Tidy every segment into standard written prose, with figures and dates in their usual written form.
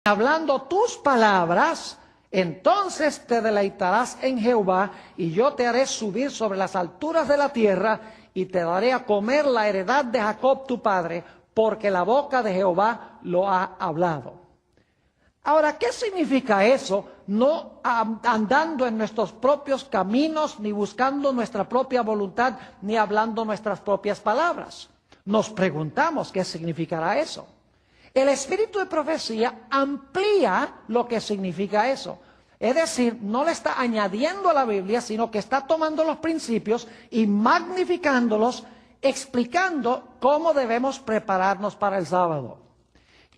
hablando tus palabras, entonces te deleitarás en Jehová, y yo te haré subir sobre las alturas de la tierra, y te daré a comer la heredad de Jacob tu padre, porque la boca de Jehová lo ha hablado. Ahora, ¿qué significa eso? No andando en nuestros propios caminos, ni buscando nuestra propia voluntad, ni hablando nuestras propias palabras. Nos preguntamos qué significará eso. El espíritu de profecía amplía lo que significa eso. Es decir, no le está añadiendo a la Biblia, sino que está tomando los principios y magnificándolos, explicando cómo debemos prepararnos para el sábado.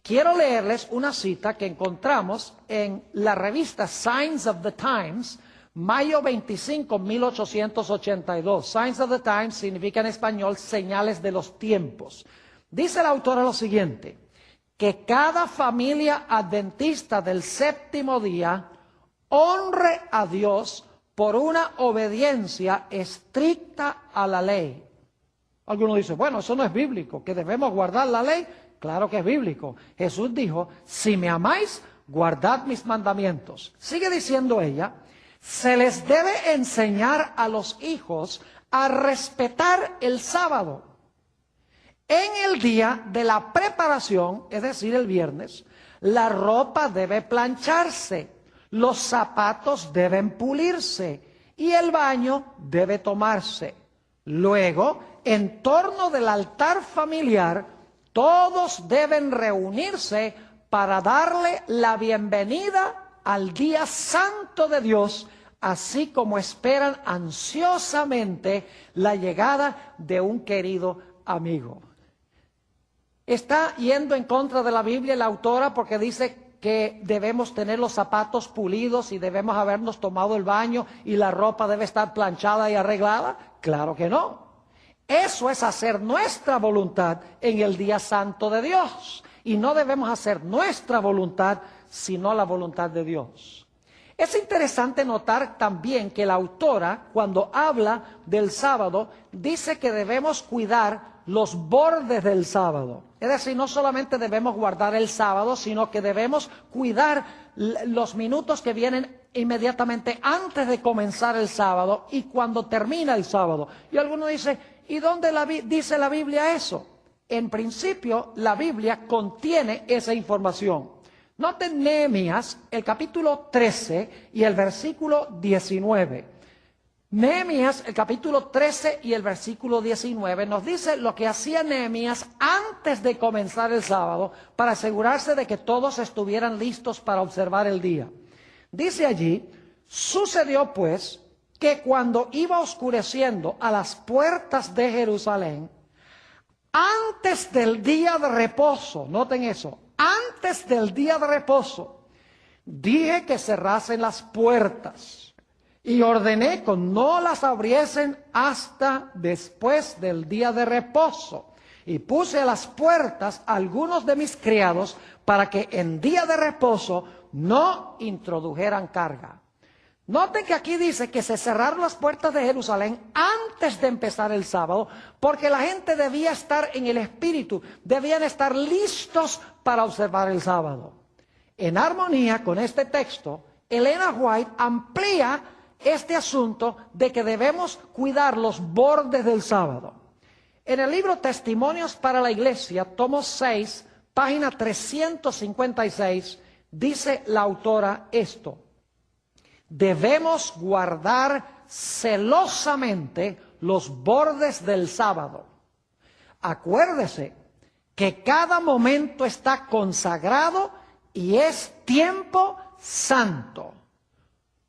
Quiero leerles una cita que encontramos en la revista Signs of the Times, mayo 25, 1882. Signs of the Times significa en español señales de los tiempos. Dice la autora lo siguiente: que cada familia adventista del séptimo día honre a Dios por una obediencia estricta a la ley. Algunos dicen, bueno, eso no es bíblico, que debemos guardar la ley. Claro que es bíblico. Jesús dijo, si me amáis, guardad mis mandamientos. Sigue diciendo ella, se les debe enseñar a los hijos a respetar el sábado. En el día de la preparación, es decir, el viernes, la ropa debe plancharse, los zapatos deben pulirse y el baño debe tomarse. Luego, en torno del altar familiar, todos deben reunirse para darle la bienvenida al día santo de Dios, así como esperan ansiosamente la llegada de un querido amigo. Está yendo en contra de la Biblia la autora porque dice que debemos tener los zapatos pulidos y debemos habernos tomado el baño y la ropa debe estar planchada y arreglada. Claro que no. Eso es hacer nuestra voluntad en el día santo de Dios. Y no debemos hacer nuestra voluntad, sino la voluntad de Dios. Es interesante notar también que la autora, cuando habla del sábado, dice que debemos cuidar los bordes del sábado. Es decir, no solamente debemos guardar el sábado, sino que debemos cuidar los minutos que vienen inmediatamente antes de comenzar el sábado y cuando termina el sábado. Y algunos dicen, ¿y dónde dice la Biblia eso? En principio, la Biblia contiene esa información. Noten Nehemías, el capítulo 13 y el versículo 19. Nehemías, el capítulo 13 y el versículo 19, nos dice lo que hacía Nehemías antes de comenzar el sábado para asegurarse de que todos estuvieran listos para observar el día. Dice allí, sucedió pues que cuando iba oscureciendo a las puertas de Jerusalén, antes del día de reposo, noten eso, antes del día de reposo, dije que cerrasen las puertas. Y ordené que no las abriesen hasta después del día de reposo. Y puse a las puertas a algunos de mis criados para que en día de reposo no introdujeran carga. Noten que aquí dice que se cerraron las puertas de Jerusalén antes de empezar el sábado, porque la gente debía estar en el espíritu, debían estar listos para observar el sábado. En armonía con este texto, Elena White amplía este asunto de que debemos cuidar los bordes del sábado. En el libro Testimonios para la Iglesia, tomo 6, página 356, dice la autora esto: debemos guardar celosamente los bordes del sábado. Acuérdese que cada momento está consagrado y es tiempo santo.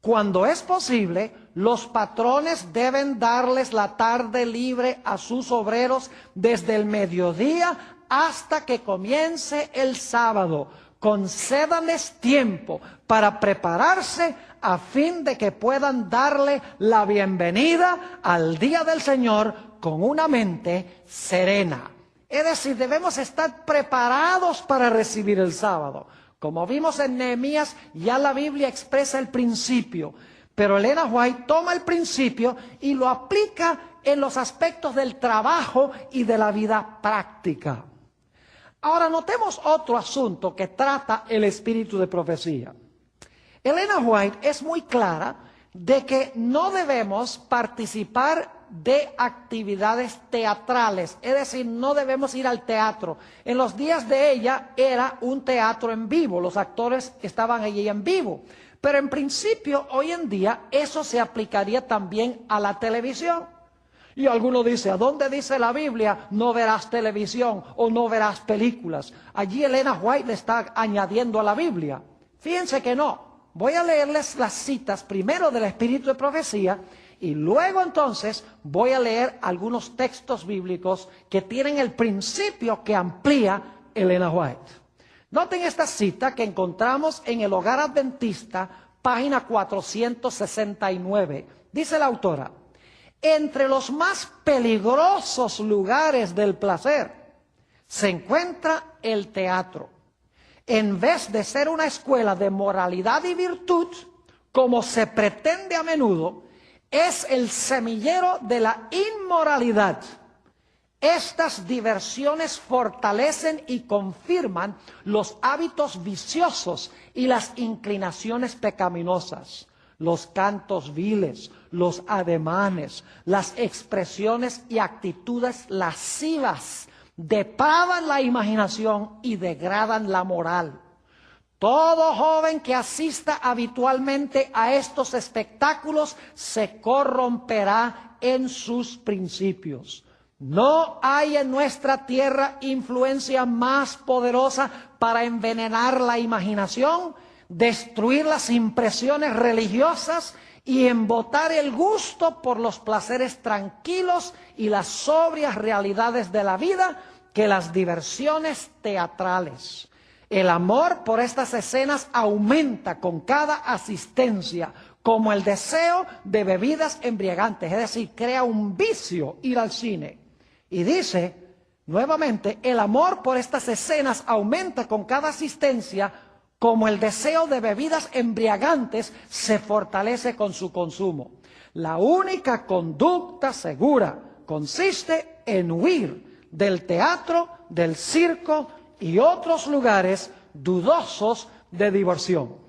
Cuando es posible, los patrones deben darles la tarde libre a sus obreros desde el mediodía hasta que comience el sábado. Concédanles tiempo para prepararse a fin de que puedan darle la bienvenida al día del Señor con una mente serena. Es decir, debemos estar preparados para recibir el sábado. Como vimos en Nehemías, ya la Biblia expresa el principio, pero Elena White toma el principio y lo aplica en los aspectos del trabajo y de la vida práctica. Ahora notemos otro asunto que trata el espíritu de profecía. Elena White es muy clara de que no debemos participar de actividades teatrales, es decir, no debemos ir al teatro. En los días de ella era un teatro en vivo, los actores estaban allí en vivo, pero en principio hoy en día eso se aplicaría también a la televisión. Y alguno dice, ¿a dónde dice la Biblia no verás televisión o no verás películas? Allí Elena White le está añadiendo a la Biblia. Fíjense que no. Voy a leerles las citas primero del espíritu de profecía y luego entonces voy a leer algunos textos bíblicos que tienen el principio que amplía Elena White. Noten esta cita que encontramos en el Hogar Adventista, página 469. Dice la autora: entre los más peligrosos lugares del placer se encuentra el teatro. En vez de ser una escuela de moralidad y virtud, como se pretende a menudo, es el semillero de la inmoralidad. Estas diversiones fortalecen y confirman los hábitos viciosos y las inclinaciones pecaminosas. Los cantos viles, los ademanes, las expresiones y actitudes lascivas depravan la imaginación y degradan la moral. Todo joven que asista habitualmente a estos espectáculos se corromperá en sus principios. No hay en nuestra tierra influencia más poderosa para envenenar la imaginación, destruir las impresiones religiosas y embotar el gusto por los placeres tranquilos y las sobrias realidades de la vida que las diversiones teatrales. El amor por estas escenas aumenta con cada asistencia, como el deseo de bebidas embriagantes, es decir, crea un vicio ir al cine. Y dice, nuevamente, el amor por estas escenas aumenta con cada asistencia, como el deseo de bebidas embriagantes se fortalece con su consumo. La única conducta segura consiste en huir del teatro, del circo y otros lugares dudosos de diversión.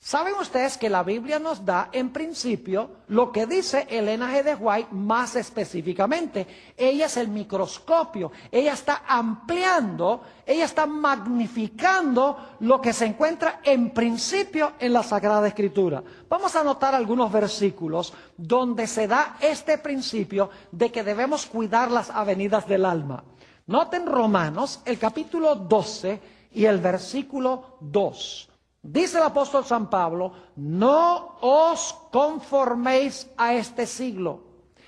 ¿Saben ustedes que la Biblia nos da en principio lo que dice Elena G. de White más específicamente? Ella es el microscopio, ella está ampliando, ella está magnificando lo que se encuentra en principio en la Sagrada Escritura. Vamos a anotar algunos versículos donde se da este principio de que debemos cuidar las avenidas del alma. Noten Romanos, el capítulo 12 y el versículo 2. Dice el apóstol San Pablo, no os conforméis a este siglo,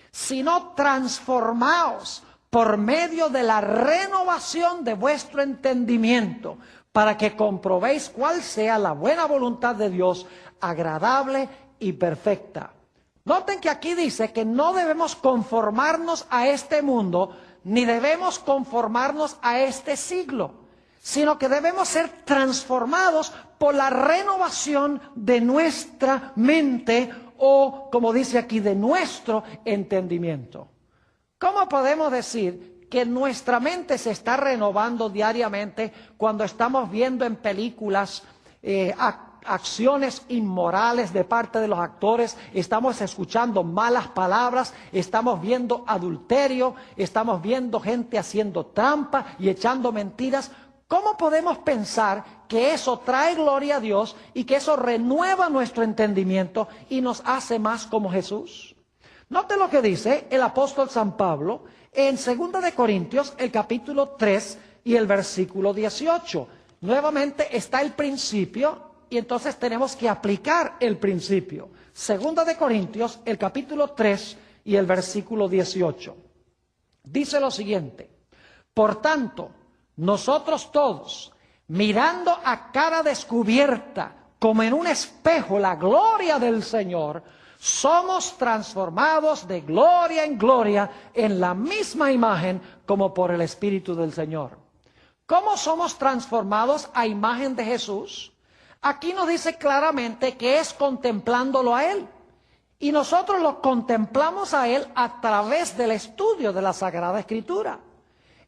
sino transformaos por medio de la renovación de vuestro entendimiento, para que comprobéis cuál sea la buena voluntad de Dios, agradable y perfecta. Noten que aquí dice que no debemos conformarnos a este mundo, ni debemos conformarnos a este siglo, sino que debemos ser transformados por la renovación de nuestra mente o, como dice aquí, de nuestro entendimiento. ¿Cómo podemos decir que nuestra mente se está renovando diariamente cuando estamos viendo en películas acciones inmorales de parte de los actores, estamos escuchando malas palabras, estamos viendo adulterio, estamos viendo gente haciendo trampa y echando mentiras? ¿Cómo podemos pensar que eso trae gloria a Dios y que eso renueva nuestro entendimiento y nos hace más como Jesús? Note lo que dice el apóstol San Pablo en 2 de Corintios, el capítulo 3 y el versículo 18. Nuevamente está el principio y entonces tenemos que aplicar el principio. 2 de Corintios, el capítulo 3 y el versículo 18. Dice lo siguiente: por tanto, nosotros todos, mirando a cara descubierta, como en un espejo, la gloria del Señor, somos transformados de gloria en gloria en la misma imagen como por el Espíritu del Señor. ¿Cómo somos transformados a imagen de Jesús? Aquí nos dice claramente que es contemplándolo a Él. Y nosotros lo contemplamos a Él a través del estudio de la Sagrada Escritura.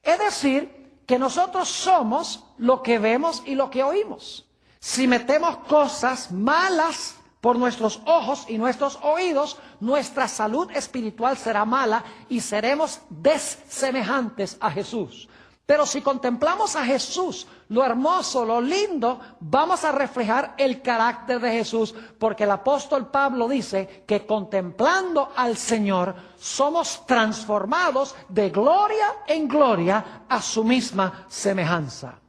Es decir, que nosotros somos lo que vemos y lo que oímos. Si metemos cosas malas por nuestros ojos y nuestros oídos, nuestra salud espiritual será mala y seremos desemejantes a Jesús. Pero si contemplamos a Jesús, lo hermoso, lo lindo, vamos a reflejar el carácter de Jesús, porque el apóstol Pablo dice que contemplando al Señor somos transformados de gloria en gloria a su misma semejanza.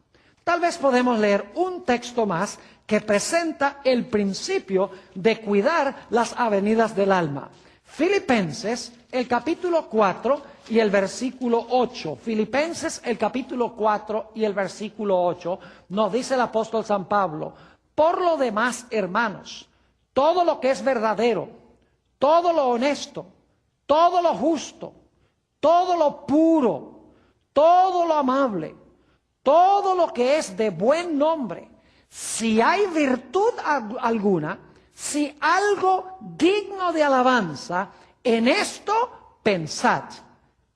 Tal vez podemos leer un texto más que presenta el principio de cuidar las avenidas del alma. Filipenses, el capítulo 4 y el versículo 8. Filipenses, el capítulo 4 y el versículo 8, nos dice el apóstol San Pablo: por lo demás, hermanos, todo lo que es verdadero, todo lo honesto, todo lo justo, todo lo puro, todo lo amable, todo lo que es de buen nombre, si hay virtud alguna, si algo digno de alabanza, en esto pensad.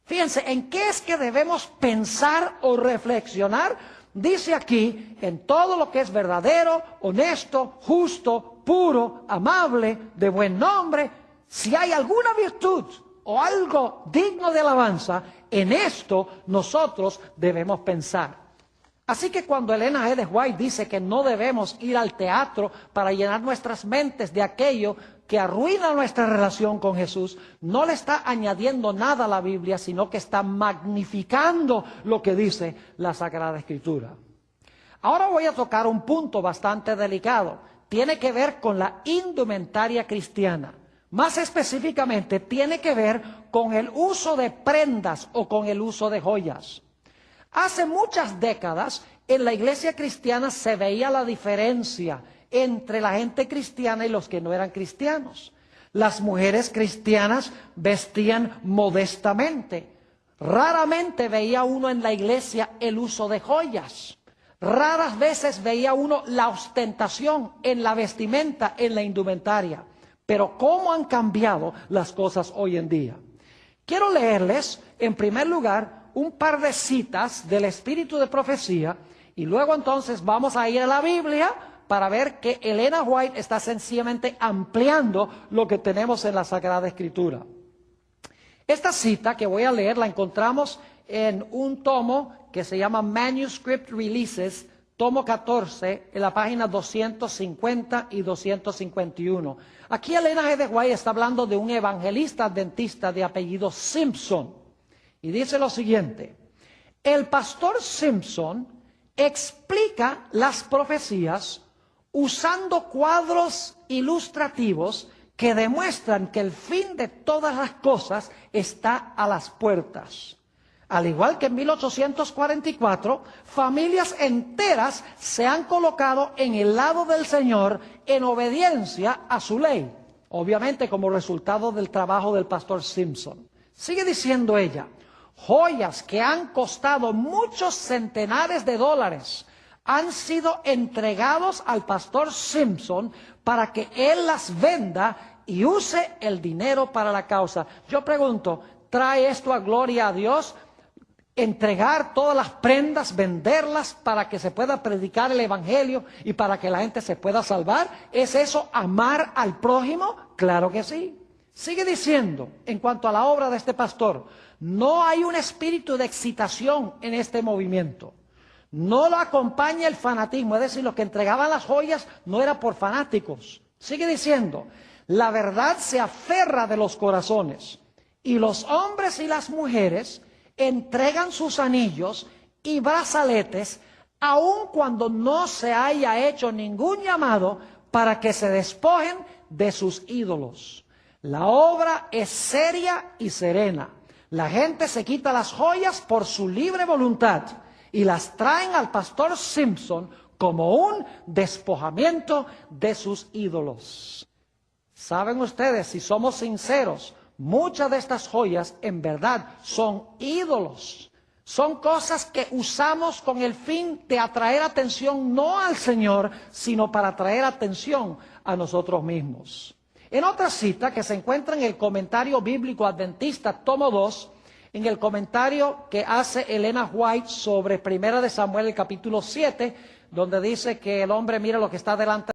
Fíjense, ¿en qué es que debemos pensar o reflexionar? Dice aquí, en todo lo que es verdadero, honesto, justo, puro, amable, de buen nombre, si hay alguna virtud o algo digno de alabanza, en esto nosotros debemos pensar. Así que cuando Elena G. de White dice que no debemos ir al teatro para llenar nuestras mentes de aquello que arruina nuestra relación con Jesús, no le está añadiendo nada a la Biblia, sino que está magnificando lo que dice la Sagrada Escritura. Ahora voy a tocar un punto bastante delicado. Tiene que ver con la indumentaria cristiana. Más específicamente, tiene que ver con el uso de prendas o con el uso de joyas. Hace muchas décadas en la iglesia cristiana se veía la diferencia entre la gente cristiana y los que no eran cristianos. Las mujeres cristianas vestían modestamente. Raramente veía uno en la iglesia el uso de joyas. Raras veces veía uno la ostentación en la vestimenta, en la indumentaria. Pero ¿cómo han cambiado las cosas hoy en día? Quiero leerles, en primer lugar, un par de citas del espíritu de profecía y luego entonces vamos a ir a la Biblia para ver que Elena White está sencillamente ampliando lo que tenemos en la Sagrada Escritura. Esta cita que voy a leer la encontramos en un tomo que se llama Manuscript Releases, tomo 14, en la página 250 y 251. Aquí Elena G. de White está hablando de un evangelista adventista de apellido Simpson. Y dice lo siguiente: el pastor Simpson explica las profecías usando cuadros ilustrativos que demuestran que el fin de todas las cosas está a las puertas. Al igual que en 1844, familias enteras se han colocado en el lado del Señor en obediencia a su ley, obviamente como resultado del trabajo del pastor Simpson. Sigue diciendo ella: joyas que han costado muchos centenares de dólares han sido entregados al pastor Simpson para que él las venda y use el dinero para la causa. Yo pregunto, ¿trae esto a gloria a Dios? Entregar todas las prendas, venderlas para que se pueda predicar el evangelio y para que la gente se pueda salvar. ¿Es eso amar al prójimo? Claro que sí. Sigue diciendo, en cuanto a la obra de este pastor, no hay un espíritu de excitación en este movimiento. No lo acompaña el fanatismo, es decir, los que entregaban las joyas no era por fanáticos. Sigue diciendo, la verdad se aferra de los corazones y los hombres y las mujeres entregan sus anillos y brazaletes aun cuando no se haya hecho ningún llamado para que se despojen de sus ídolos. La obra es seria y serena. La gente se quita las joyas por su libre voluntad y las traen al pastor Simpson como un despojamiento de sus ídolos. ¿Saben ustedes, si somos sinceros, muchas de estas joyas en verdad son ídolos? Son cosas que usamos con el fin de atraer atención no al Señor, sino para atraer atención a nosotros mismos. En otra cita que se encuentra en el Comentario Bíblico Adventista, tomo 2, en el comentario que hace Elena White sobre Primera de Samuel, el capítulo 7, donde dice que el hombre mira lo que está delante